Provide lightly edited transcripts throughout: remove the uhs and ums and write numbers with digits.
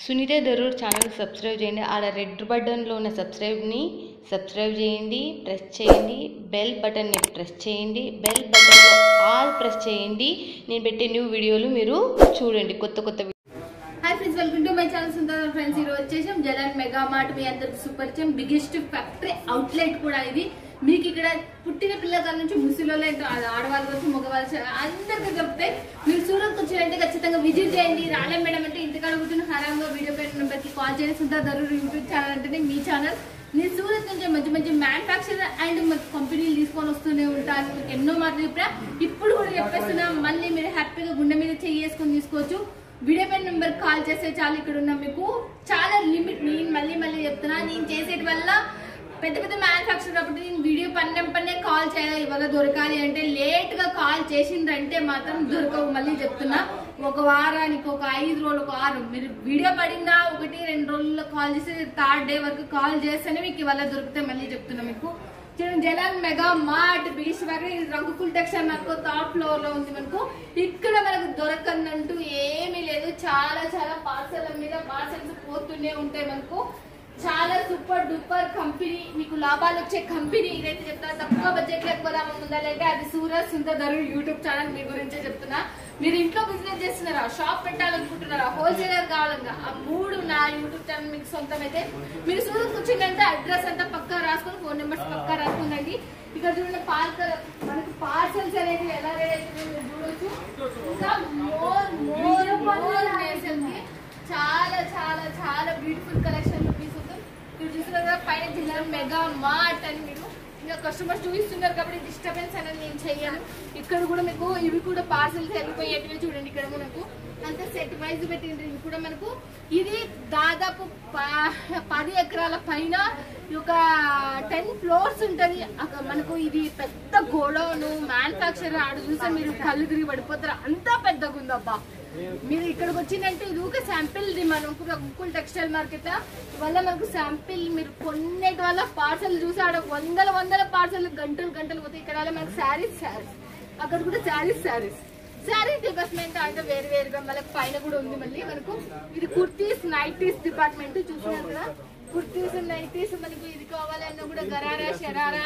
Sunitha Darur channel subscribe చేయండి. ఆడ red బటన్లో ఉన్న సబ్స్క్రైబ్ని సబ్స్క్రైబ్ చేయండి, ప్రెస్ చేయండి. బెల్ బటన్ని ప్రెస్ చేయండి. బెల్ బటన్లో ఆల్ ప్రెస్ చేయండి. నేను పెట్టే న్యూ వీడియోలు మీరు చూడండి. కొత్త hi friends, welcome to my channel Sundara friends. ఈరోజు వచ్చేసాం జలన్ మెగా మార్ట్. మీ అందరికి సూపర్ చేయం బిగ్గెస్ట్ ఫ్యాక్టరీ అవుట్లెట్ కూడా ఇది. మీకు ఇక్కడ పుట్టిన పిల్లల నుంచి ముసలిలో ఆడవాళ్ళ వచ్చి మగవాళ్ళు అందరికీ దొరుకుతాయి. మీరు సూరత్ వచ్చారంటే ఖచ్చితంగా విజిట్ చేయండి. రాలేం మేడం అంటే ఇంటికాడ కూర్చొని హరాంగా వీడియో పెట్టిన నెంబర్కి కాల్ చేయండి. సుందర దరూర్ యూట్యూబ్ ఛానల్ అంటేనే మీ ఛానల్. నేను సూరత్ నుంచి మంచి మంచి మ్యానుఫ్యాక్చర్ అండ్ కంపెనీలు తీసుకొని వస్తూనే ఉంటాను. ఎన్నో మాటలు చెప్పినా ఇప్పుడు కూడా చెప్పేస్తున్నా. మళ్ళీ మీరు హ్యాపీగా గుండె మీద చేసుకొని తీసుకోవచ్చు. వీడియో పైన నెంబర్ కాల్ చేస్తే చాలు. ఇక్కడ ఉన్న మీకు చాలా లిమిట్. నేను మళ్ళీ చెప్తున్నా, నేను చేసేటి వల్ల పెద్ద మ్యానుఫ్యాక్చర్ కాబట్టి నేను వీడియో పన్నే కాల్ చేయాలి. ఇవాళ దొరకాలి అంటే లేట్ గా కాల్ చేసిండ్రంటే మాత్రం దొరకవు. మళ్ళీ చెప్తున్నా, ఒక వారానికి ఒక 5 రోజులు, ఒక 6 మీరు వీడియో పడిందా 1-2 రోజుల్లో కాల్ చేసి 3rd డే వరకు కాల్ చేస్తేనే మీకు ఇవాళ దొరుకుతాయి. మళ్ళీ చెప్తున్నా మీకు జలన్ మెగా మార్ట్ బీచ్ వరకు రంగుకుల్ టెక్స్టైల్ మనకు థర్డ్ ఫ్లోర్ లో ఉంది. మనకు ఇక్కడ మనకు దొరకనంటూ ఏమీ లేదు. చాలా పార్సల్ మీద పార్సల్స్ పోతూనే ఉంటాయి. మనకు చాలా సూపర్ డూపర్ కంపెనీ, మీకు లాభాలు వచ్చే కంపెనీ. ఇదైతే చెప్తాను. తక్కువ బడ్జెట్ లో ఎక్కువ లాభం ఉండాలంటే అది సూరత్ సుందర్ దరూర్ యూట్యూబ్ ఛానల్ మీ గురించే చెప్తున్నా. మీరు ఇంట్లో బిజినెస్ చేస్తున్నారా, షాప్ పెట్టాలనుకుంటున్నారా, హోల్సేలర్ కావాలన్నా, ఆ 3 నా యూట్యూబ్ ఛానల్ మీకు సొంతం అయితే మీరు సూరత్ వచ్చిందంటే అడ్రస్ అంతా పక్కా రాసుకొని, ఫోన్ నెంబర్స్ పక్కా రాసుకుందండి. ఇక్కడ చూడండి మనకి పార్సల్స్ అనేది ఎలా రెడీ అవుతుంది చూడొచ్చు. ఇంకా చాలా బ్యూటిఫుల్ కలెక్షన్ తీసుకుంటాం. మీరు చూస్తున్నారు కదా పైన జలన్ మెగా మార్ట్ అని. మీరు ఇంకా కస్టమర్స్ చూపిస్తున్నారు కాబట్టి డిస్టర్బెన్స్ అనేది నేను చెయ్యను. ఇక్కడ కూడా మీకు ఇవి కూడా పార్సల్స్ వెళ్ళిపోయేటివి చూడండి. ఇక్కడ మనకు అంత సెట్ వైజ్ పెట్టింది. ఇవి కూడా మనకు ఇది దాదాపు 10 ఎకరాల పైన ఒక 10 ఫ్లోర్స్ ఉంటది. మనకు ఇది పెద్ద గోడౌన్ మ్యానుఫ్యాక్చర్. ఆడ చూస్తే మీరు కళ్ళు తిరిగి పడిపోతారు, అంతా పెద్దగా ఉందబ్బా. మీరు ఇక్కడికి వచ్చిందంటే ఇది ఒక శాంపిల్ ది మనకు రంగుకుల్ టెక్స్టైల్ మార్కెట్ వల్ల మనకు శాంపిల్ మీరు కొన్నేటి వల్ల పార్సల్ చూసి ఆడ వందల పార్సల్ గంటలు పోతాయి. ఇక్కడ మనకు శారీస్ అక్కడ కూడా శారీస్ డిపార్ట్మెంట్ అంటే వేరుగా మనకు పైన కూడా ఉంది. మళ్ళీ మనకు ఇది కుర్తీస్ నైటీస్ డిపార్ట్మెంట్ చూస్తున్నారు కదా. కుర్తీస్ నైటీస్ మనకు ఇది కావాలి అన్నా కూడా గరారా షరారా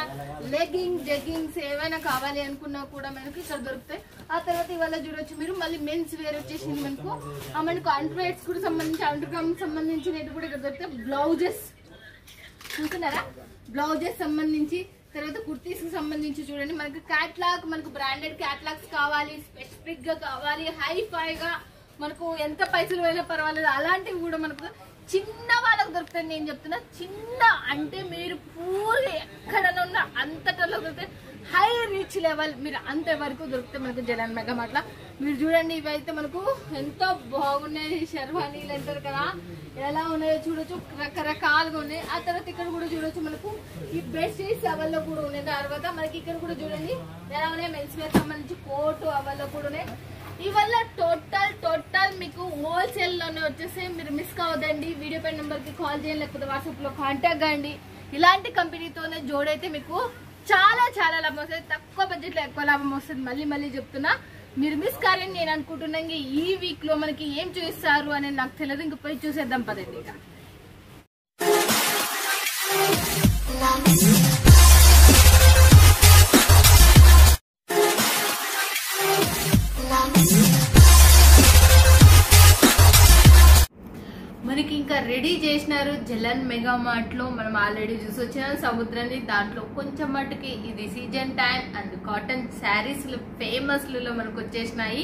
జెగ్గింగ్స్ ఏమైనా కావాలి అనుకున్నా కూడా మనకు ఇక్కడ దొరుకుతాయి. ఆ తర్వాత ఇవాళ చూడొచ్చు మీరు మళ్ళీ మెన్స్ వేర్ వచ్చేసింది. మనకు అండర్వేర్స్ కూడా సంబంధించి అండర్ గ్రౌండ్ సంబంధించినవి కూడా ఇక్కడ దొరుకుతాయి. బ్లౌజెస్ చూస్తున్నారా, బ్లౌజెస్ సంబంధించి. తర్వాత కుర్తీస్ కి సంబంధించి చూడండి. మనకు క్యాట్లాగ్, మనకు బ్రాండెడ్ క్యాట్లాగ్స్ కావాలి, స్పెసిఫిక్ గా కావాలి, హైఫైగా మనకు ఎంత పైసలు అయినా పర్వాలేదు అలాంటివి కూడా మనకు చిన్న వాళ్ళకు దొరుకుతాయి. నేను చెప్తున్నా చిన్న అంటే మీరు పూర్తి ఎక్కడన్నా ఉన్న అంతటలో దొరుకుతాయి. హై రీచ్ లెవెల్ మీరు అంత వరకు దొరుకుతాయి మనకు జలన్ మెగా మార్ట్. మీరు చూడండి, ఇవైతే మనకు ఎంతో బాగున్నాయి. శర్వానీలు అంటారు కదా, ఎలా ఉన్నాయో చూడొచ్చు. రకరకాలుగా ఉన్నాయి. ఆ తర్వాత ఇక్కడ కూడా చూడొచ్చు మనకు ఈ బెడ్షీట్స్ అవల్లో కూడా ఉన్నాయి. తర్వాత మనకి ఇక్కడ కూడా చూడండి ఎలా ఉన్నాయి. మెన్స్ వేర్ సంబంధించి కోటు అవల్లో కూడా ఉన్నాయి. ఇవల్ల టోటల్ మీకు హోల్సేల్ లోనే వచ్చేసి మీరు మిస్ కావద్దండి. వీడియో పై నెంబర్ కి కాల్ చేయండి, లేకపోతే వాట్సాప్ లో కాంటాక్ట్ కండి. ఇలాంటి కంపెనీతోనే జోడైతే మీకు చాలా లాభం వస్తుంది. తక్కువ బడ్జెట్ లో ఎక్కువ లాభం వస్తుంది. మళ్ళీ చెప్తున్నా, మీరు మిస్ కారని నేను అనుకుంటున్నా. ఈ వీక్ లో మనకి ఏం చూపిస్తారు అనేది నాకు తెలియదు. ఇంక పోయి చూసేద్దాం పదండి. ఇక మనకి ఇంకా రెడీ చేసినారు జలన్ మెగా మార్ట్ లో. మనం ఆల్రెడీ చూసి వచ్చిన సముద్రాన్ని. దాంట్లో కొంచెం మట్టుకి ఇది season time and cotton saris famous లలో మనకు వచ్చేసినాయి.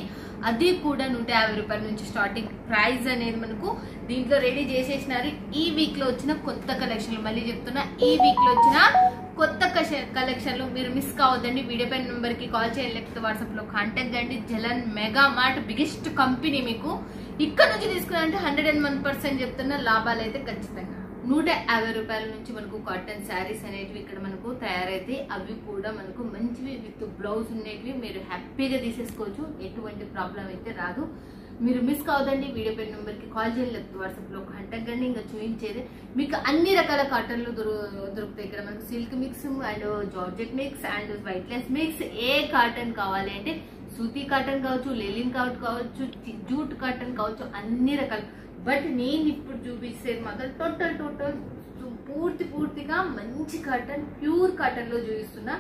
అది కూడా 150 రూపాయల నుంచి స్టార్టింగ్ ప్రైస్ అనేది మనకు దీంట్లో రెడీ చేసేసినారు. ఈ వీక్ లో వచ్చిన కొత్త కలెక్షన్లు, మళ్ళీ చెప్తున్నా ఈ వీక్ లో వచ్చిన కొత్త కలెక్షన్లు మీరు మిస్ కావద్దండి. వీడియో పైన నెంబర్ కి కాల్ చేయండి, లేకపోతే వాట్సాప్ లో కాంటాక్ట్ కండి. జలన్ మెగా మార్ట్ బిగ్గెస్ట్ కంపెనీ. మీకు ఇక్కడ నుంచి తీసుకున్నారంటే 101% చెప్తున్న లాభాలు అయితే ఖచ్చితంగా. 150 రూపాయల నుంచి మనకు కాటన్ శారీస్ అనేటివి ఇక్కడ మనకు తయారైతే అవి కూడా మనకు మంచివి విత్ బ్లౌజ్ ఉండేటివి. మీరు హ్యాపీగా తీసేసుకోవచ్చు, ఎటువంటి ప్రాబ్లం అయితే రాదు. మీరు మిస్ కావద్దండి. వీడియో పై నెంబర్ కి కాల్ చేయండి, లేకపోతే వాట్సాప్ లో కాంటాక్ట్ కండి. ఇంకా చూపించేది మీకు అన్ని రకాల కాటన్లు దొరుకుతాయి ఇక్కడ మనకు. Silk mix and georgette mix and వైట్లెస్ మిక్స్. ఏ కాటన్ కావాలి అంటే సూతి కాటన్ కావచ్చు, లెలిన్ కావచ్చు, జూట్ కాటన్ కావచ్చు, అన్ని రకాల బట్ నేను ఇప్పుడు చూపించేది మాత్రం టోటల్ పూర్తిగా మంచి కాటన్, ప్యూర్ కాటన్ లో చూపిస్తున్నా.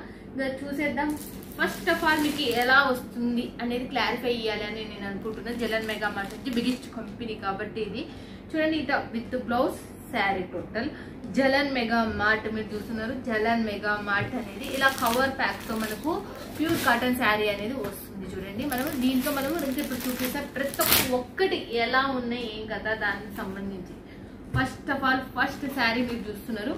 చూసేద్దాం. ఫస్ట్ ఆఫ్ ఆల్ మీకు ఎలా వస్తుంది అనేది క్లారిఫై చేయాలి అని నేను అనుకుంటున్నా. జలన్ మెగా మార్ట్ వచ్చి బిగ్గెస్ట్ కంపెనీ కాబట్టి ఇది చూడండి. ఇట with blouse sari total జలన్ mega mart మీరు చూస్తున్నారు. జలన్ మెగా మార్ట్ అనేది ఇలా కవర్ ప్యాక్ తో మనకు ప్యూర్ కాటన్ శారీ అనేది వస్తుంది. చూడండి మనం దీంట్లో ఇప్పుడు చూపిస్తాం ప్రతి ఒక్కటి ఎలా ఉన్నాయి ఏం కదా దానికి సంబంధించి. First of all first sari మీరు చూస్తున్నారు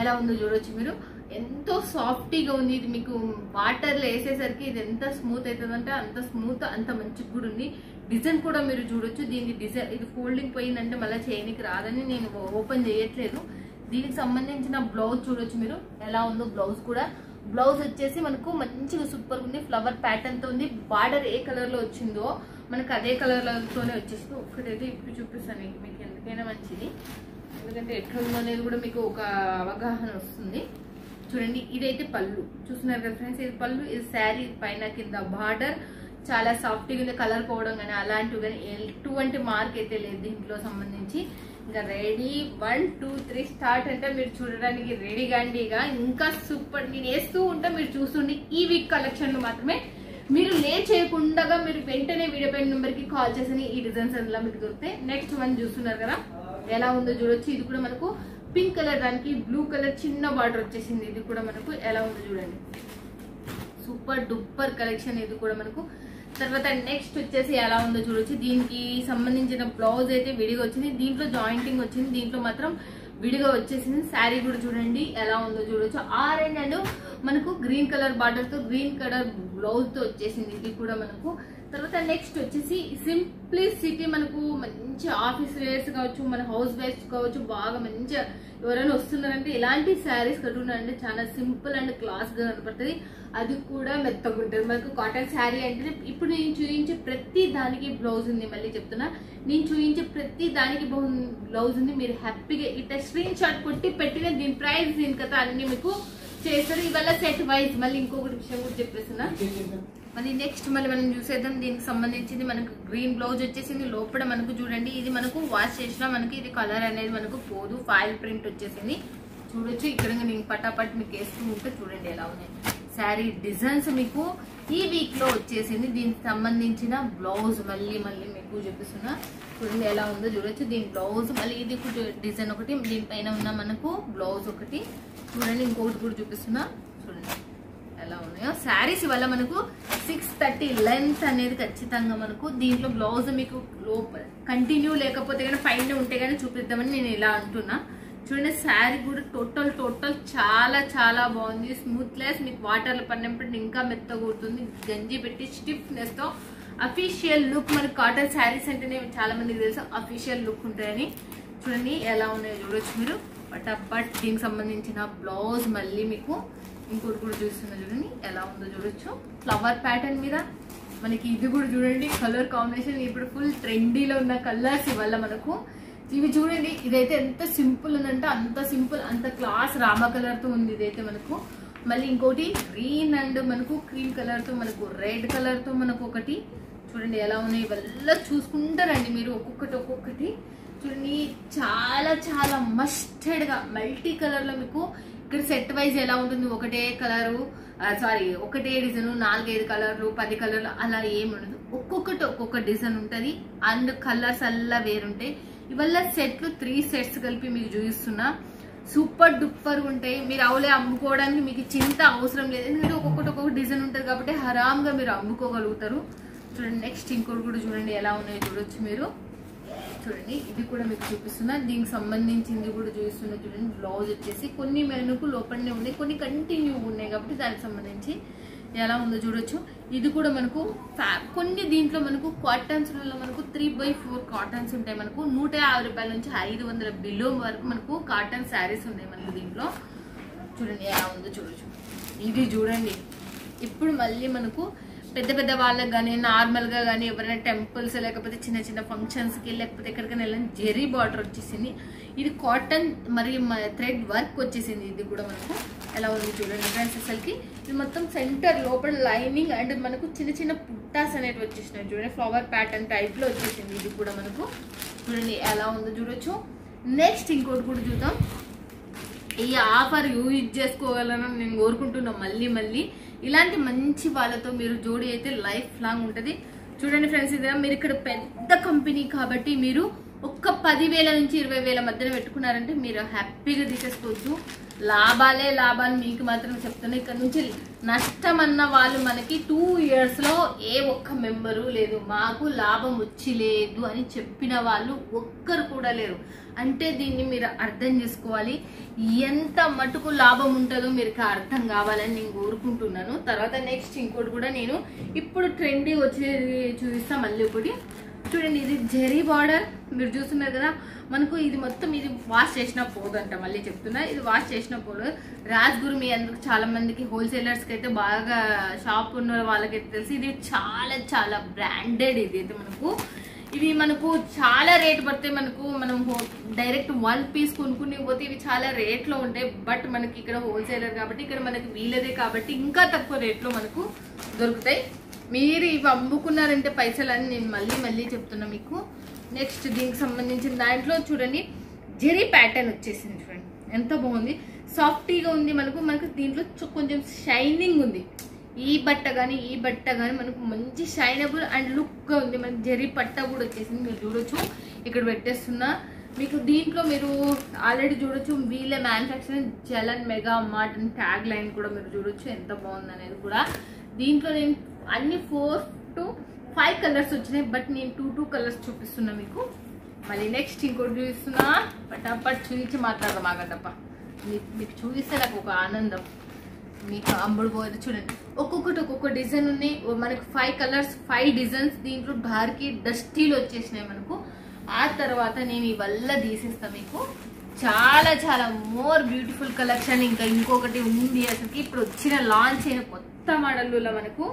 ఎలా ఉందో చూడొచ్చు మీరు. ఎంతో సాఫ్టీగా ఉంది. ఇది మీకు వాటర్లో వేసేసరికి ఇది ఎంత స్మూత్ అవుతుందంటే అంత స్మూత్, అంత మంచిగా కూడా ఉంది. డిజైన్ కూడా మీరు చూడొచ్చు. దీని డిజైన్ ఇది ఫోల్డింగ్ పోయిందంటే మళ్ళీ చేయనికి రాదని నేను ఓపెన్ చేయట్లేదు. దీనికి సంబంధించిన బ్లౌజ్ చూడొచ్చు మీరు ఎలా ఉందో. బ్లౌజ్ కూడా బ్లౌజ్ వచ్చేసి మనకు మంచిగా సూపర్ ఉంది. ఫ్లవర్ ప్యాటర్న్ తో ఉంది. బార్డర్ ఏ కలర్ లో వచ్చిందో మనకు అదే కలర్ తోనే వచ్చేసింది. ఒక్కటైతే ఇప్పుడు చూపిస్తాను మీకు ఎందుకైనా మంచిది, ఎందుకంటే ఎట్లుందో అనేది కూడా మీకు ఒక అవగాహన వస్తుంది. చూడండి ఇదైతే పళ్ళు చూస్తున్నారు కదా ఫ్రెండ్స్. ఇది పళ్ళు, ఇది శారీ పైన కింద బార్డర్ చాలా సాఫ్ట్గా ఉంది. కలర్ పోవడం కానీ అలాంటివి కానీ ఎటువంటి మార్క్ అయితే లేదు దీంట్లో సంబంధించి. ఇంకా రెడీ 1 2 3 స్టార్ట్ అంటే మీరు చూడడానికి రెడీ గాండీగా ఇంకా సూపర్. నేను వేస్తూ ఉంటా మీరు చూస్తుండి. ఈ వీక్ కలెక్షన్లు మాత్రమే మీరు లేట్ చేయకుండా మీరు వెంటనే వీడియో పైన నెంబర్ కి కాల్ చేసి ఈ డిజైన్స్ అందులో మీకు దొరుకుతాయి. నెక్స్ట్ వన్ చూస్తున్నారు కదా ఎలా ఉందో చూడొచ్చు. ఇది కూడా మనకు పింక్ కలర్ దానికి బ్లూ కలర్ చిన్న బార్డర్ వచ్చేసింది. ఇది కూడా మనకు ఎలా ఉందో చూడండి. సూపర్ డూపర్ కలెక్షన్ ఇది కూడా మనకు. తర్వాత నెక్స్ట్ వచ్చేసి ఎలా ఉందో చూడొచ్చు. దీనికి సంబంధించిన బ్లౌజ్ అయితే విడిగా వచ్చింది. దీంట్లో జాయింటింగ్ వచ్చింది. దీంట్లో మాత్రం విడిగా వచ్చేసింది. శారీ కూడా చూడండి ఎలా ఉందో చూడొచ్చు. ఆరెంజ్ అండ్ మనకు గ్రీన్ కలర్ బార్డర్ తో గ్రీన్ కలర్ బ్లౌజ్ తో వచ్చేసింది. ఇది కూడా మనకు. తర్వాత నెక్స్ట్ వచ్చేసి సింప్లిసిటీ మనకు మంచి ఆఫీస్ వేర్స్ కావచ్చు, మన హౌస్ వైఫ్స్ కావచ్చు, బాగా మంచిగా ఎవరైనా వస్తున్నారంటే ఇలాంటి శారీస్ కట్టుకున్నారంటే చాలా సింపుల్ అండ్ క్లాస్ గా కనపడుతుంది. అది కూడా మెత్తగా ఉంటుంది మనకు. కాటన్ శారీ అంటే ఇప్పుడు నేను చూపించే ప్రతి దానికి బ్లౌజ్ ఉంది. మళ్ళీ చెప్తున్నా, నేను చూపించే ప్రతి దానికి బ్లౌజ్ ఉంది. మీరు హ్యాపీగా ఇట్లా స్క్రీన్ షాట్ కొట్టి పెట్టిన దీని ప్రైస్ దీని కదా అన్ని మీకు చేస్తారు. ఇవాళ సెట్ వైజ్ మళ్ళీ ఇంకొకటి విషయం కూడా చెప్పేస్తున్నా. మళ్ళీ నెక్స్ట్ మళ్ళీ మనం చూసేద్దాం. దీనికి సంబంధించింది మనకు గ్రీన్ బ్లౌజ్ వచ్చేసింది. లోపల మనకు చూడండి ఇది మనకు వాష్ చేసినా మనకి ఇది కలర్ అనేది మనకు పోదు. ఫాయిల్ ప్రింట్ వచ్చేసింది చూడొచ్చు. ఇక్కడ నేను పటాపట్ మీకు వేస్తూ ఉంటే చూడండి ఎలా ఉన్నాయి శారీ డిజైన్స్ మీకు ఈ వీక్ లో వచ్చేసింది. దీనికి సంబంధించిన బ్లౌజ్ మళ్ళీ మీకు చూపిస్తున్నా చూడండి ఎలా ఉందో చూడొచ్చు. దీని బ్లౌజ్ మళ్ళీ ఇది డిజైన్ ఒకటి, దీనిపైన ఉన్న మనకు బ్లౌజ్ ఒకటి చూడండి. ఇంకొకటి కూడా చూపిస్తున్నా చూడండి ఎలా ఉన్నాయో శారీస్. వల్ల మనకు 630 లెంత్ అనేది ఖచ్చితంగా మనకు. దీంట్లో బ్లౌజ్ మీకు లోపల కంటిన్యూ లేకపోతే కానీ పైన ఉంటే కానీ చూపిద్దామని నేను ఇలా అంటున్నా. చూడండి శారీ కూడా టోటల్ చాలా బాగుంది. స్మూత్నెస్ మీకు వాటర్లో పడినప్పుడు ఇంకా మెత్తగా కూడుతుంది. గంజి పెట్టి స్టిఫ్నెస్ తో అఫీషియల్ లుక్. మనకి కాటన్ శారీస్ అంటేనే చాలా మందికి తెలుసు అఫీషియల్ లుక్ ఉంటాయని. చూడండి ఎలా ఉన్నాయో చూడొచ్చు మీరు. బట్ దీనికి సంబంధించిన బ్లౌజ్ మళ్ళీ మీకు ఇంకోటి కూడా చూస్తున్నా చూడండి ఎలా ఉందో చూడొచ్చు. ఫ్లవర్ ప్యాటర్న్ మీద మనకి ఇది కూడా చూడండి. కలర్ కాంబినేషన్ ఇప్పుడు ఫుల్ ట్రెండీలో ఉన్న కలర్స్ వల్ల మనకు ఇవి చూడండి. ఇదైతే ఎంత సింపుల్ ఉందంటే అంత సింపుల్, అంత క్లాస్ రామా కలర్ తో ఉంది ఇదైతే మనకు. మళ్ళీ ఇంకోటి గ్రీన్ అండ్ మనకు క్రీమ్ కలర్ తో మనకు రెడ్ కలర్ తో మనకు ఒకటి చూడండి ఎలా ఉన్నాయి. ఇవల్ల చూసుకుంటారండి మీరు ఒక్కొక్కటి చూడండి. చాలా మస్టర్డ్ గా మల్టీ కలర్ లో మీకు ఇక్కడ సెట్ వైజ్ ఎలా ఉంటుంది. ఒకటే కలరు ఒకటే డిజైన్ 4-5 కలర్లు 10 కలర్లు అలా ఏమి ఉండదు. ఒక్కొక్క డిజైన్ ఉంటుంది అండ్ కలర్స్ అలా వేరుంటాయి. ఇవల్ల సెట్లు 3 సెట్స్ కలిపి మీకు చూపిస్తున్నా. సూపర్ డూపర్ ఉంటాయి. మీరు అవులే అమ్ముకోవడానికి మీకు చింత అవసరం లేదు. ఎందుకంటే ఒక్కొక్క డిజైన్ ఉంటుంది కాబట్టి హరామ్గా మీరు అమ్ముకోగలుగుతారు. చూడండి నెక్స్ట్ ఇంకోటి కూడా చూడండి ఎలా ఉన్నాయో చూడొచ్చు మీరు. చూడండి ఇది కూడా మీకు చూపిస్తున్నా. దీనికి సంబంధించింది కూడా చూపిస్తున్నా చూడండి. బ్లౌజ్ వచ్చేసి కొన్ని మెనుకు లోపలనే ఉన్నాయి, కొన్ని కంటిన్యూ ఉన్నాయి కాబట్టి దానికి సంబంధించి ఎలా ఉందో చూడొచ్చు. ఇది కూడా మనకు కొన్ని దీంట్లో మనకు కాటన్స్ మనకు 3/4 కాటన్స్ ఉంటాయి. మనకు 150 రూపాయల నుంచి 500 బిలో వరకు మనకు కాటన్ శారీస్ ఉన్నాయి మనకు దీంట్లో. చూడండి ఎలా ఉందో చూడొచ్చు. ఇది చూడండి ఇప్పుడు మళ్ళీ మనకు పెద్ద పెద్ద వాళ్ళకి కానీ నార్మల్గా కానీ ఎవరైనా టెంపుల్స్ లేకపోతే చిన్న చిన్న ఫంక్షన్స్కి లేకపోతే ఎక్కడికైనా వెళ్ళని జెరీ బార్డర్ వచ్చేసింది. ఇది కాటన్ మరి థ్రెడ్ వర్క్ వచ్చేసింది. ఇది కూడా మనకు ఎలా ఉంది చూడండి ఫ్రెండ్స్. అసలుకి ఇది మొత్తం సెంటర్ లోపల లైనింగ్ అండ్ మనకు చిన్న చిన్న పుట్టాస్ అనేవి వచ్చేసినాయి చూడండి. ఫ్లవర్ ప్యాటర్న్ టైప్లో వచ్చేసింది. ఇది కూడా మనకు చూడండి ఎలా ఉందో చూడొచ్చు. నెక్స్ట్ ఇంకోటి కూడా చూద్దాం. ఈ ఆఫర్ యూజ్ చేసుకోవాలని నేను కోరుకుంటున్నాను. మళ్ళీ ఇలాంటి మంచి వాళ్ళతో మీరు జోడీ అయితే లైఫ్ లాంగ్ ఉంటుంది. చూడండి ఫ్రెండ్స్, ఇది మీరు ఇక్కడ పెద్ద కంపెనీ కాబట్టి మీరు ఒక్క 10,000 నుంచి 20,000 మధ్యన పెట్టుకున్నారంటే మీరు హ్యాపీగా తీసేసుకోవచ్చు. లాభాలు మీకు మాత్రం చెప్తున్నా. ఇక్కడ నుంచి నష్టం అన్న వాళ్ళు మనకి 2 yearsలో ఏ ఒక్క మెంబరు లేదు. మాకు లాభం వచ్చి లేదు అని చెప్పిన వాళ్ళు ఒక్కరు కూడా లేరు. అంటే దీన్ని మీరు అర్థం చేసుకోవాలి. ఎంత మటుకు లాభం ఉంటుందో మీరు అర్థం కావాలని నేను కోరుకుంటున్నాను. తర్వాత నెక్స్ట్ ఇంకోటి కూడా నేను ఇప్పుడు ట్రెండీ వచ్చేది చూపిస్తా. మళ్ళీ ఒకటి చూడండి, ఇది జెరీ బార్డర్ మీరు చూస్తున్నారు కదా. మనకు ఇది మొత్తం ఇది వాష్ చేసినా పోదంట. మళ్ళీ చెప్తున్నా, ఇది వాష్ చేసినా పోదు. రాజ్గురు మీ అందరికి చాలా మందికి హోల్సేలర్స్కి అయితే బాగా షాప్ ఉన్న వాళ్ళకైతే తెలిసి ఇది చాలా బ్రాండెడ్. ఇది అయితే మనకు చాలా రేట్ పడితే మనం డైరెక్ట్ 1 piece కొనుక్కుని పోతే ఇవి చాలా రేట్లో ఉంటాయి. బట్ మనకి ఇక్కడ హోల్సేలర్ కాబట్టి ఇక్కడ మనకి వీలదే కాబట్టి ఇంకా తక్కువ రేట్లో మనకు దొరుకుతాయి. మీరు ఇవి అమ్ముకున్నారంటే పైసలని నేను మళ్ళీ చెప్తున్నా మీకు. నెక్స్ట్ దీనికి సంబంధించిన దాంట్లో చూడండి జెరీ ప్యాటర్న్ వచ్చేసింది. చూడండి ఎంత బాగుంది, సాఫ్టీగా ఉంది. మనకు దీంట్లో కొంచెం షైనింగ్ ఉంది. ఈ బట్ట కానీ మనకు మంచి షైనబుల్ అండ్ లుక్గా ఉంది. మనకి జెరీ పట్ట కూడా వచ్చేసింది. మీరు చూడొచ్చు, ఇక్కడ పెట్టేస్తున్నా మీకు. దీంట్లో మీరు ఆల్రెడీ చూడొచ్చు వీళ్ళ మ్యానుఫ్యాక్చరింగ్ జలన్ మెగా మార్ట్ అని ట్యాగ్ లైన్ కూడా మీరు చూడొచ్చు ఎంత బాగుంది అనేది కూడా. దీంట్లో నేను అన్ని 4 to 5 కలర్స్ వచ్చినాయి. బట్ నేను 2 కలర్స్ చూపిస్తున్నా మీకు. మళ్ళీ నెక్స్ట్ ఇంకోటి చూపిస్తున్నా. పటాపట్ చూపించి మాట్లాడదాం ఆగదప్ప. మీకు చూపిస్తే నాకు ఒక ఆనందం. మీకు అమ్ముడు పోయేది చూడండి. ఒక్కొక్క డిజైన్ ఉన్నాయి. మనకు 5 కలర్స్ 5 డిజైన్స్. దీంట్లో డార్క్ డస్టీలు వచ్చేసినాయి మనకు. ఆ తర్వాత నేను ఇవల్ల తీసేస్తా మీకు. చాలా మోర్ బ్యూటిఫుల్ కలెక్షన్ ఇంకా ఇంకొకటి ఉంది. అసలు ఇప్పుడు వచ్చిన లాంచ్ అయిన కొత్త మోడల్లో మనకు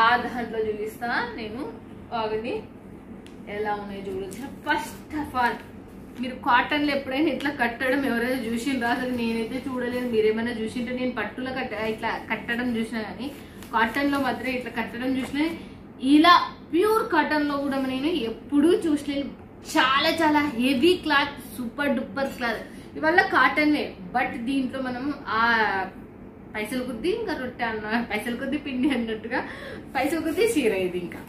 ఆ దాంట్లో చూపిస్తా నేను. ఆగండి, ఎలా ఉన్నాయి చూడొచ్చు. ఫస్ట్ ఆఫ్ ఆల్ మీరు కాటన్లో ఎప్పుడైనా ఇట్లా కట్టడం ఎవరైనా చూసిండ్రా? అసలు నేనైతే చూడలేదు. మీరేమైనా చూసింటే నేను పట్టులో ఇట్లా కట్టడం చూసినా కానీ కాటన్లో మాత్రం ఇట్లా కట్టడం చూసినా. ఇలా ప్యూర్ కాటన్లో కూడా నేను ఎప్పుడూ చూసలేదు. చాలా heavy cloth, super duper cloth. ఇవల్ల కాటన్లే బట్ దీంట్లో మనం ఆ పైసల కొద్దీ ఇంకా రొట్టె అన్న, పైసల కొద్దీ పిండి అన్నట్టుగా పైసల కొద్దీ చీర. ఇది ఇంకా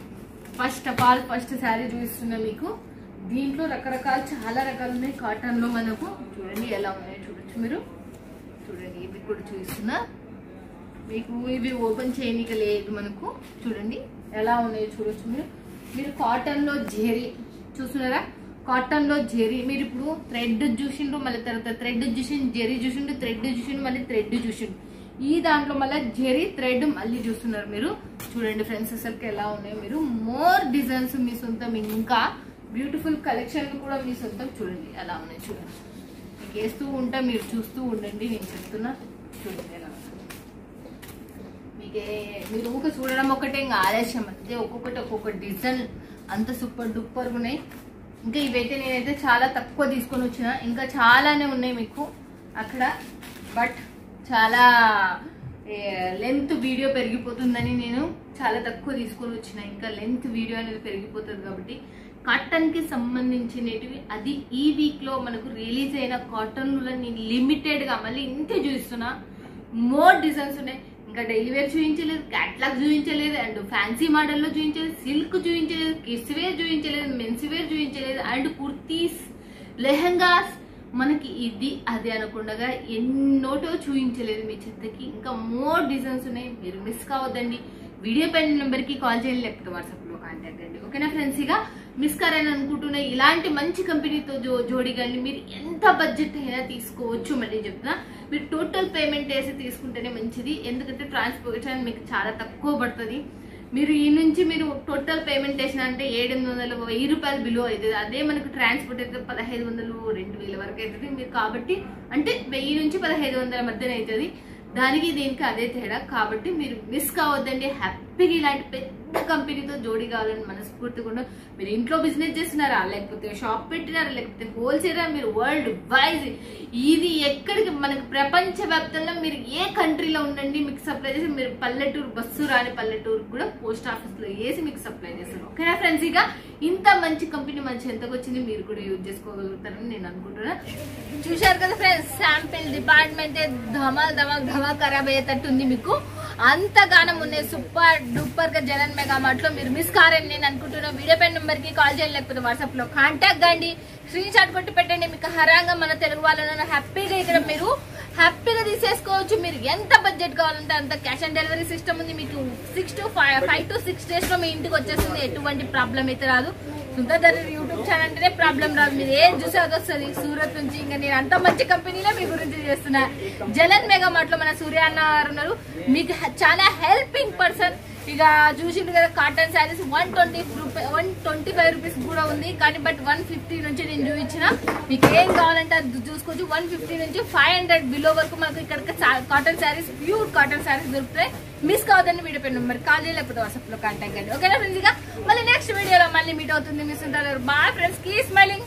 first of all first sari చూపిస్తున్నా మీకు. దీంట్లో చాలా రకాలు ఉన్నాయి కాటన్లో మనకు. చూడండి ఎలా ఉన్నాయో చూడొచ్చు మీరు. చూడండి ఇవి కూడా చూపిస్తున్నా మీకు. ఇవి ఓపెన్ చేయనీకి లేదు మనకు. చూడండి ఎలా ఉన్నాయో చూడొచ్చు మీరు. కాటన్లో జెరీ చూస్తున్నారా? కాటన్లో జెరీ. మీరు ఇప్పుడు థ్రెడ్ చూసిండ్రు, మళ్ళీ తర్వాత థ్రెడ్ చూసిండు, జెరీ చూసిండు, థ్రెడ్ చూసిండు, మళ్ళీ థ్రెడ్ చూసిండు. ఈ దాంట్లో మళ్ళీ జెరీ థ్రెడ్ మళ్ళీ చూస్తున్నారు మీరు. చూడండి ఫ్రెండ్స్ అసలుకి ఎలా ఉన్నాయో మీరు. మోర్ డిజైన్స్ మీ సొంతం, ఇంకా బ్యూటిఫుల్ కలెక్షన్ కూడా మీ సొంతం. చూడండి ఎలా ఉన్నాయి చూడండి. మీకు వేస్తూ ఉంటా, మీరు చూస్తూ ఉండండి. నేను చెప్తున్నా చూడండి ఎలా ఉన్నాయి. మీరు ఊక చూడడం ఒకటే ఇంకా ఆలస్యం. అంటే ఒక్కొక్క డిజైన్ అంత సూపర్ డూపర్గా ఉన్నాయి. ఇంకా ఇవైతే నేనైతే చాలా తక్కువ తీసుకొని వచ్చిన. ఇంకా చాలానే ఉన్నాయి మీకు అక్కడ. బట్ చాలా లెంత్ వీడియో పెరిగిపోతుందని నేను చాలా తక్కువ తీసుకొని వచ్చిన. ఇంకా లెంత్ వీడియో అనేది పెరిగిపోతుంది కాబట్టి కాటన్కి సంబంధించినవి అది ఈ వీక్లో మనకు రిలీజ్ అయిన కాటన్లో నేను లిమిటెడ్గా మళ్ళీ ఇంతే చూపిస్తున్నా. మోర్ డిజైన్స్ ఉన్నాయి. ఇంకా డైలీ వేర్ చూపించలేదు, క్యాట్లాగ్ చూపించలేదు, అండ్ ఫ్యాన్సీ మోడల్లో చూపించలేదు, సిల్క్ చూపించలేదు, కిడ్స్ వేర్ చూపించలేదు, మెన్స్ వేర్ చూపించలేదు, అండ్ కుర్తీస్, లెహంగాస్ మనకి ఇది అది అనకుండా ఎన్నోటో చూపించలేదు మీ చెత్తకి. ఇంకా మోర్ డిజైన్స్ ఉన్నాయి. మీరు మిస్ కావద్దండి. వీడియో పైన నెంబర్కి కాల్ చేయండి, లేకపోతే వాట్సాప్లో కాంటాక్ట్ అండి. ఓకేనా ఫ్రెండ్స్? ఇక మిస్ కారని అనుకుంటున్నా. ఇలాంటి మంచి కంపెనీతో జోడిగాని మీరు ఎంత బడ్జెట్ అయినా తీసుకోవచ్చు. మళ్ళీ చెప్తున్నా, మీరు టోటల్ పేమెంట్ వేసి తీసుకుంటేనే మంచిది. ఎందుకంటే ట్రాన్స్పోర్టేషన్ మీకు చాలా తక్కువ పడుతుంది. మీరు ఈ నుంచి మీరు టోటల్ పేమెంట్ వేసిన అంటే 700, 1000 రూపాయలు బిలో అవుతుంది. అదే మనకు ట్రాన్స్పోర్ట్ అయితే 1500, 2000 వరకు అవుతుంది. మీరు కాబట్టి అంటే 1000 నుంచి 1500 మధ్యన అవుతుంది. దానికి దీనికి అదే తేడా. కాబట్టి మీరు మిస్ కావద్దండి. హ్యాపీగా ఇలాంటి పెద్ద కంపెనీతో జోడీ కావాలని మనస్ఫూర్తిగా. మీరు ఇంట్లో బిజినెస్ చేస్తున్నారా, లేకపోతే షాప్ పెట్టినారా, లేకపోతే హోల్సేలరా, మీరు వరల్డ్ వైజ్ ఇది ఎక్కడికి మనకి ప్రపంచ వ్యాప్తంలో మీరు ఏ కంట్రీలో ఉండండి మీకు సప్లై చేసి, మీరు పల్లెటూరు బస్సు రాని పల్లెటూరు కూడా పోస్ట్ ఆఫీస్ లో వేసి మీకు సప్లై చేస్తారు. ఓకేనా ఫ్రెండ్స్? ఇక ఇంత మంచి కంపెనీ మంచి ఎంతకు వచ్చింది మీరు కూడా యూజ్ చేసుకోగలుగుతారని నేను అనుకుంటున్నా. చూశారు కదా ఫ్రెండ్స్, శాంపిల్ డిపార్ట్మెంట్ ధమాల్ ధమాల్ ధమా ఖరాబ్ అయ్యేటట్టు ఉంది. మీకు అంతగానం ఉన్నాయి సూపర్ డూపర్ గా జగన్ మెగా మార్ట్ లో. మీరు మిస్ కారని నేను అనుకుంటున్నా. వీడియో పైన నెంబర్ కి కాల్ చేయండి, లేకపోతే వాట్సాప్ లో కాంటాక్ట్ కండి, స్క్రీన్ షాట్ కొట్టి పెట్టండి. మీకు హరాంగా మన తెలుగు వాళ్ళను హ్యాపీగా ఇక్కడ మీరు హ్యాపీగా తీసేసుకోవచ్చు. మీరు ఎంత బడ్జెట్ కావాలంటే అంత క్యాష్ ఆన్ డెలివరీ సిస్టమ్ ఉంది. మీకు 5 to 6 days లో మీ ఇంటికి వచ్చేస్తుంది. ఎటువంటి ప్రాబ్లం అయితే రాదు. సుందర్ యూట్యూబ్ ఛానల్ అంటేనే ప్రాబ్లం రాదు. మీరు ఏం చూసి అది వస్తుంది సూరత్ నుంచి. ఇంకా నేను అంత మంచి కంపెనీలో మీ గురించి చేస్తున్నా. జలన్ మెగా మార్ట్ లో మన సూర్య అన్న గారు ఉన్నారు. మీకు చాలా హెల్పింగ్ పర్సన్. ఇక చూసిండు కదా కాటన్ శారీస్ 125 రూపీస్ కూడా ఉంది. కానీ బట్ 150 నుంచి నేను చూపించిన. మీకు ఏం కావాలంటే అది చూసుకోవచ్చు. 150 నుంచి 500 బిలో వరకు మనకు ఇక్కడ cotton saris, pure cotton saris దొరుకుతాయి. మిస్ కావద్దని వీడియో పైన నెంబర్ కాల్ చేయాలి, లేకపోతే వాట్సాప్ లో కాంటాక్ట్ కండి. ఓకేనా ఫ్రెండ్స్? ఇక మళ్ళీ నెక్స్ట్ వీడియోలో మళ్ళీ మీట్ అవుతుంది. మిస్ ఉంటారు. Bye friends, keep smiling.